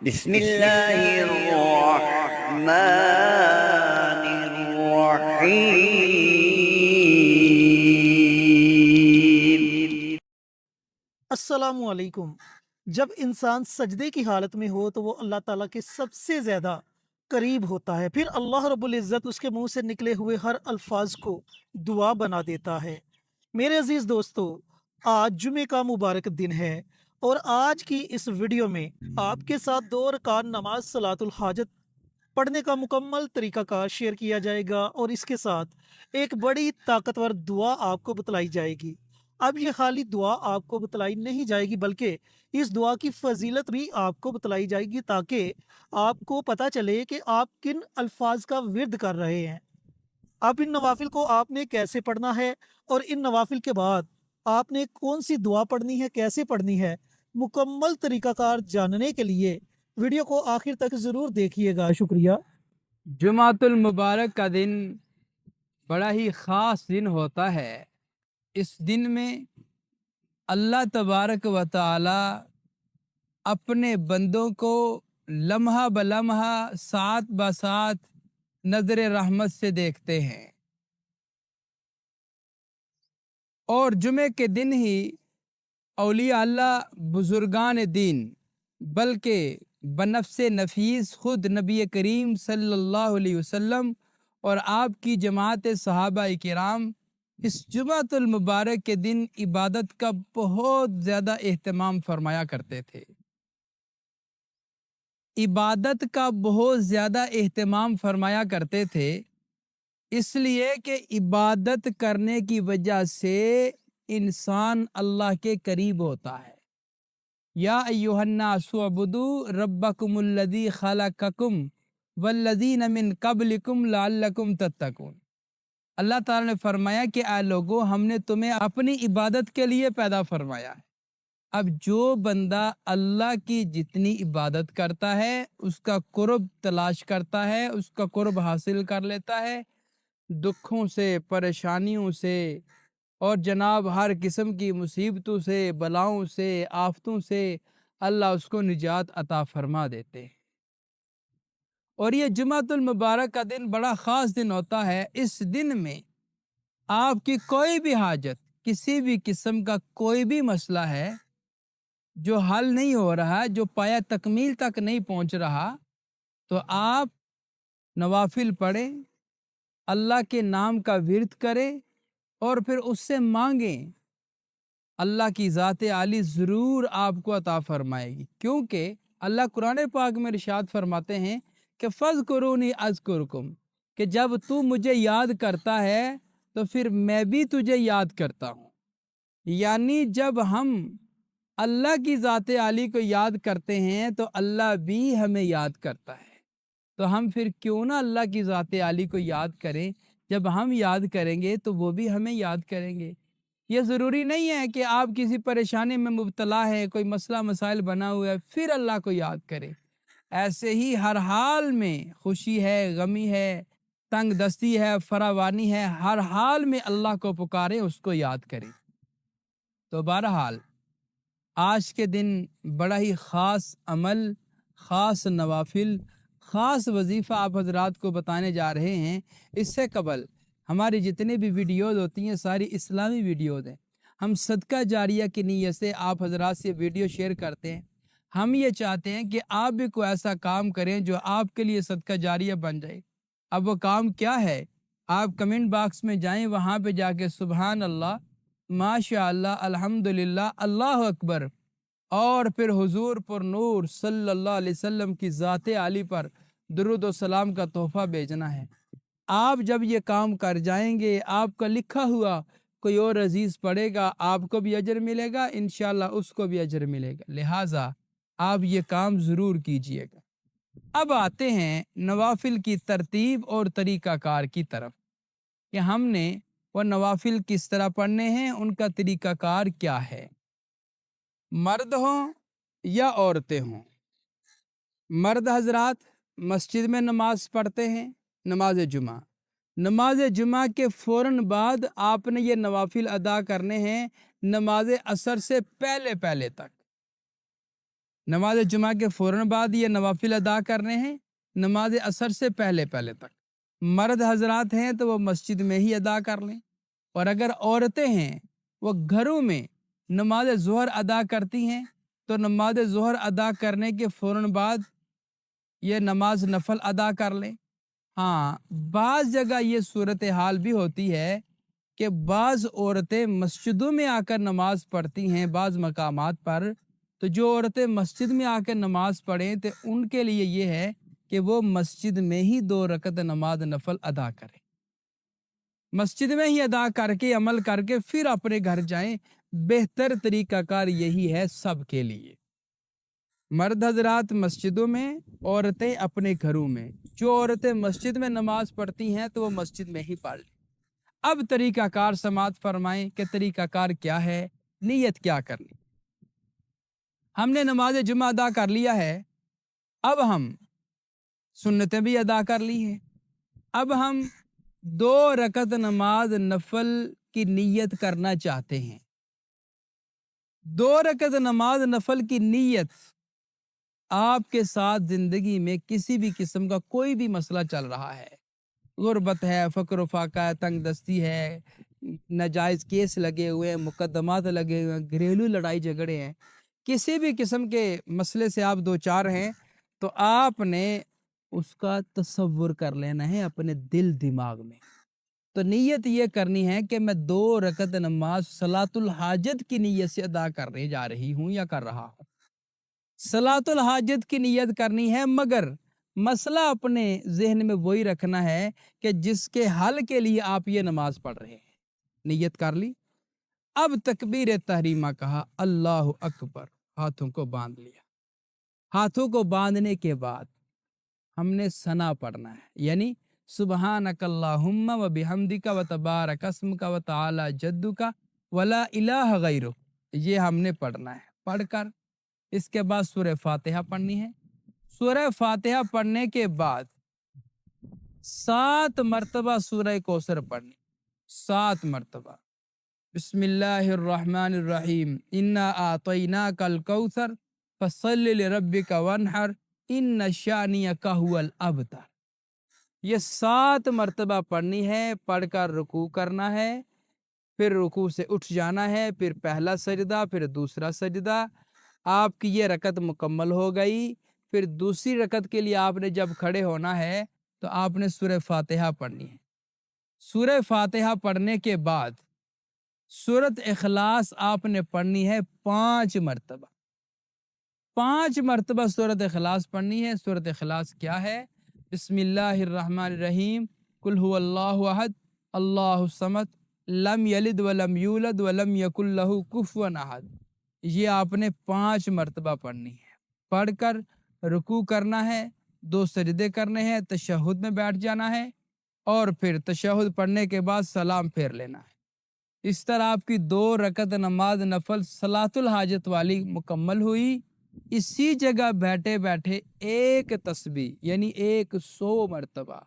بسم الله الرحمن الرحيم. अस्सलामुअलैकुम। जब इंसान सजदे की हालत में हो तो वो अल्लाह ताला के सबसे ज़्यादा करीब होता है। फिर अल्लाह रब्बुल इज़्ज़त उसके मुंह से निकले हुए हर अल्फाज को दुआ बना देता है। मेरे अजीज़ दोस्तों, आज जुमे का मुबारक दिन है और आज की इस वीडियो में आपके साथ 2 रकात नमाज सलातुल हाजत पढ़ने का मुकम्मल तरीक़ाकार शेयर किया जाएगा और इसके साथ एक बड़ी ताकतवर दुआ आपको बतलाई जाएगी। अब ये खाली दुआ आपको बतलाई नहीं जाएगी बल्कि इस दुआ की फ़ज़ीलत भी आपको बतलाई जाएगी ताकि आपको पता चले कि आप किन अल्फ़ाज़ का विर्द कर रहे हैं। अब इन नवाफ़िल को आपने कैसे पढ़ना है और इन नवाफ़िल के बाद आपने कौन-सी दुआ पढ़नी है, कैसे पढ़नी है, मुकम्मल तरीक़ाकार जानने के लिए वीडियो को आखिर तक ज़रूर देखिएगा। शुक्रिया। जुमातुल मुबारक का दिन बड़ा ही ख़ास दिन होता है। इस दिन में अल्लाह तबारक व तआला अपने बंदों को लम्हा ब लम्हा साथ ब साथ नज़र रहमत से देखते हैं और जुमे के दिन ही औलिया अल्लाह बुजुर्गान दीन बल्कि बनफ्से नफीस खुद नबी करीम सल्लल्लाहु अलैहि वसल्लम और आपकी जमात सहाबा किराम इस जुमातुल मुबारक के दिन इबादत का बहुत ज़्यादा एहतमाम फरमाया करते थे। इबादत का बहुत ज़्यादा एहतमाम फरमाया करते थे इसलिए कि इबादत करने की वजह से इंसान अल्लाह के करीब होता है। या अय्युहन्नासु अब्दू रब्बकुमुल्लज़ी खलक़कुम वल्लज़ीन मिन क़ब्लिकुम लअल्लकुम तत्तक़ून। अल्लाह ताला ने फरमाया कि आ लोगो, हमने तुम्हें अपनी इबादत के लिए पैदा फरमाया है। अब जो बंदा अल्लाह की जितनी इबादत करता है, उसका कुर्ब तलाश करता है, उसका कुर्ब हासिल कर लेता है, दुखों से, परेशानियों से और जनाब हर किस्म की मुसीबतों से, बलाओं से, आफतों से अल्लाह उसको निजात अता फरमा देते हैं। और ये जुमातुल मुबारक का दिन बड़ा ख़ास दिन होता है। इस दिन में आपकी कोई भी हाजत, किसी भी किस्म का कोई भी मसला है जो हल नहीं हो रहा है, जो पाया तकमील तक नहीं पहुंच रहा, तो आप नवाफिल पढ़ें, अल्लाह के नाम का विर्द करें और फिर उससे मांगें। अल्लाह की ज़ात आली ज़रूर आपको अता फरमाएगी, क्योंकि अल्लाह कुरान पाक में इरशाद फरमाते हैं कि फ़ज़्कुरूनी अज़्कुरकुम, कि जब तू मुझे याद करता है तो फिर मैं भी तुझे याद करता हूँ। यानी जब हम अल्लाह की ज़ात आली को याद करते हैं तो अल्लाह भी हमें याद करता है। तो हम फिर क्यों ना अल्लाह की ज़ात आली को याद करें। जब हम याद करेंगे तो वो भी हमें याद करेंगे। ये ज़रूरी नहीं है कि आप किसी परेशानी में मुब्तला है, कोई मसला मसाइल बना हुआ है, फिर अल्लाह को याद करें। ऐसे ही हर हाल में, खुशी है, गमी है, तंग दस्ती है, फरावानी है, हर हाल में अल्लाह को पुकारें, उसको याद करें। तो बहरहाल आज के दिन बड़ा ही ख़ास अमल, ख़ास नवाफिल, ख़ास वजीफ़ा आप हजरात को बताने जा रहे हैं। इससे कबल हमारी जितने भी वीडियोज़ होती हैं सारी इस्लामी वीडियोज़ हैं। हम सदका जारिया की नीयत से आप हजरात से वीडियो शेयर करते हैं। हम ये चाहते हैं कि आप भी कोई ऐसा काम करें जो आपके लिए सदका जारिया बन जाए। अब वो काम क्या है? आप कमेंट बॉक्स में जाएं, वहाँ पे जाके सुबहान अल्लाह, माशाअल्लाह, अल्हम्दुलिल्लाह, अल्लाह अकबर और फिर हुजूर पर नूर सल्लल्लाहु अलैहि वसल्लम की ज़ात आली पर दुरूद और सलाम का तोहफा भेजना है। आप जब ये काम कर जाएंगे, आपका लिखा हुआ कोई और अजीज पढ़ेगा, आपको भी अजर मिलेगा, इंशाल्लाह उसको भी अजर मिलेगा। लिहाजा आप ये काम ज़रूर कीजिएगा। अब आते हैं नवाफिल की तरतीब और तरीक़ाकार की तरफ कि हमने वो नवाफिल किस तरह पढ़ने हैं, उनका तरीक़ाकार क्या है। मर्द हों या औरतें हों, मर्द हजरात मस्जिद में नमाज पढ़ते हैं, नमाज जुमा। नमाज जुमा के फ़ौरन बाद आपने ये नवाफिल अदा करने हैं नमाज असर से पहले पहले तक। نماز جمعہ کے فوراً بعد یہ نوافل ادا کرنے ہیں، نماز عصر سے پہلے تک۔ مرد حضرات ہیں تو وہ مسجد میں ہی ادا کر لیں، اور اگر عورتیں ہیں وہ گھروں میں نماز ظہر ادا کرتی ہیں تو نماز ظہر ادا کرنے کے فوراً بعد یہ نماز نفل ادا کر لیں۔ ہاں، بعض جگہ یہ صورتحال بھی ہوتی ہے کہ بعض عورتیں مسجدوں میں آ کر نماز پڑھتی ہیں بعض مقامات پر، تو جو عورتیں مسجد میں آ کر نماز پڑھیں تو ان کے لیے یہ ہے کہ وہ مسجد میں ہی 2 رکعت نماز نفل ادا کریں، مسجد میں ہی ادا کر کے عمل کر کے پھر اپنے گھر جائیں۔ بہتر طریقہ کار یہی ہے سب کے لیے، مرد حضرات مسجدوں میں، عورتیں اپنے گھروں میں۔ جو عورتیں مسجد میں نماز پڑھتی ہیں تو وہ مسجد میں ہی پڑھ لیں۔ اب طریقہ کار سماعت فرمائیں کہ طریقہ کار کیا ہے، نیت کیا کرنی۔ ہم نے نماز جمعہ ادا کر لیا ہے، اب ہم سنتیں بھی ادا کر لی ہیں، اب ہم 2 رکعت نماز نفل کی نیت کرنا چاہتے ہیں۔ 2 رکعت نماز نفل کی نیت آپ کے ساتھ زندگی میں کسی بھی قسم کا کوئی بھی مسئلہ چل رہا ہے، غربت ہے، فقر و فاقہ ہے، تنگ دستی ہے، ناجائز کیس لگے ہوئے ہیں، مقدمات لگے ہوئے ہیں، گھریلو لڑائی جھگڑے ہیں، کسی بھی قسم کے مسئلے سے آپ 2-4 ہیں، تو آپ نے اس کا تصور کر لینا ہے اپنے دل دماغ میں۔ تو نیت یہ کرنی ہے کہ میں 2 رکعت نماز صلاۃ الحاجت کی نیت سے ادا کرنے جا رہی ہوں یا کر رہا ہوں۔ صلاۃ الحاجت کی نیت کرنی ہے، مگر مسئلہ اپنے ذہن میں وہی رکھنا ہے کہ جس کے حل کے لیے آپ یہ نماز پڑھ رہے ہیں۔ نیت کر لی، اب تکبیر تحریمہ کہا، اللہ اکبر، ہاتھوں کو باندھ لیا۔ ہاتھوں کو باندھنے کے بعد ہم نے ثنا پڑھنا ہے، یعنی سبحانک اللہم و بحمدک و تبارک اسمک و تعالی جدک ولا الہ غیرک، یہ ہم نے پڑھنا ہے۔ پڑھ کر اس کے بعد سورہ فاتحہ پڑھنی ہے۔ سورہ فاتحہ پڑھنے کے بعد 7 مرتبہ سورہ کوثر پڑھنی، 7 مرتبہ۔ بسم اللہ الرحمن الرحیم، انا اعطیناک الکوثر فصل لربک وانحر ان شانئک هو الابتر۔ یہ 7 مرتبہ پڑھنی ہے، پڑھ کر رکوع کرنا ہے، پھر رکوع سے اٹھ جانا ہے، پھر پہلا سجدہ، پھر دوسرا سجدہ۔ آپ کی یہ رکعت مکمل ہو گئی۔ پھر دوسری رکعت کے لیے آپ نے جب کھڑے ہونا ہے تو آپ نے سورہ فاتحہ پڑھنی ہے۔ سورہ فاتحہ پڑھنے کے بعد سورۃ اخلاص آپ نے پڑھنی ہے 5 مرتبہ۔ 5 مرتبہ سورۃ اخلاص پڑھنی ہے۔ سورۃ اخلاص کیا ہے؟ بسم اللہ الرحمن الرحیم، قل هو اللہ احد اللہ الصمد لم یلد ولم یولد ولم یکن لہ کفوا احد۔ یہ آپ نے 5 مرتبہ پڑھنی ہے۔ پڑھ کر رکوع کرنا ہے، 2 سجدے کرنے ہیں، تشہد میں بیٹھ جانا ہے، اور پھر تشہد پڑھنے کے بعد سلام پھیر لینا ہے۔ اس طرح آپ کی 2 رکعت نماز نفل صلاۃ الحاجت والی مکمل ہوئی۔ اسی جگہ بیٹھے بیٹھے ایک تسبیح یعنی 100 مرتبہ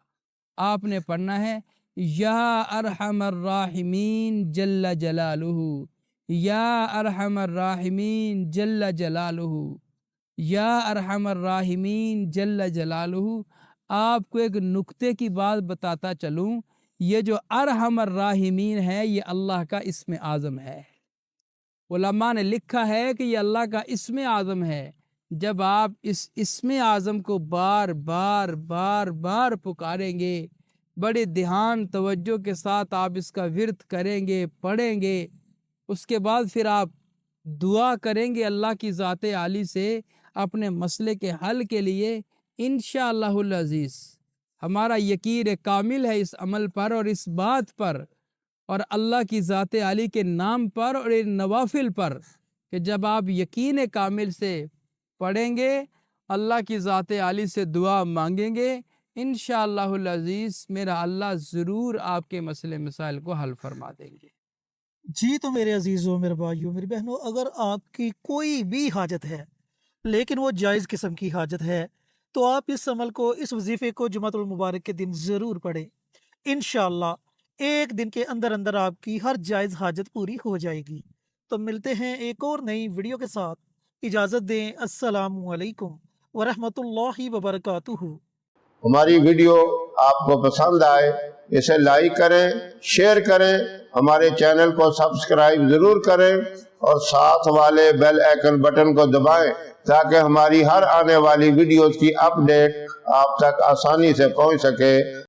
آپ نے پڑھنا ہے، یا ارحم الراحمین جل جلالہ، یا ارحم الراحمین جل جلالہ، یا ارحم الراحمین جل جلالہ۔ آپ کو ایک نکتے کی بات بتاتا چلوں، یہ جو ارحم الراحمین ہے یہ اللہ کا اسم اعظم ہے۔ علماء نے لکھا ہے کہ یہ اللہ کا اسم اعظم ہے۔ جب آپ اس اسم اعظم کو بار بار بار بار پکاریں گے، بڑے دھیان توجہ کے ساتھ آپ اس کا ورد کریں گے، پڑھیں گے، اس کے بعد پھر آپ دعا کریں گے اللہ کی ذات عالی سے اپنے مسئلے کے حل کے لیے، انشاءاللہ العزیز ہمارا یقین کامل ہے اس عمل پر اور اس بات پر اور اللہ کی ذات عالی کے نام پر اور ان نوافل پر کہ جب آپ یقین کامل سے پڑھیں گے، اللہ کی ذات عالی سے دعا مانگیں گے، انشاءاللہ العزیز میرا اللہ ضرور آپ کے مسئلے مسائل کو حل فرما دیں گے۔ جی تو میرے عزیزوں، میرے بھائیوں، میری بہنوں، اگر آپ کی کوئی بھی حاجت ہے لیکن وہ جائز قسم کی حاجت ہے تو آپ اس عمل کو، اس وظیفے کو جمعۃ المبارک کے دن ضرور پڑھیں۔ انشاءاللہ ایک دن کے اندر اندر آپ کی ہر جائز حاجت پوری ہو جائے گی۔ تو ملتے ہیں ایک اور نئی ویڈیو کے ساتھ، इजाज़त दें। अस्सलामु अलैकुम वरहमतुल्लाहि वबरकातुहू। हमारी वीडियो आपको पसंद आए इसे लाइक करें, शेयर करें, हमारे चैनल को सब्सक्राइब जरूर करें और साथ वाले बेल आइकन बटन को दबाएं ताकि हमारी हर आने वाली वीडियोस की अपडेट आप तक आसानी से पहुंच सके।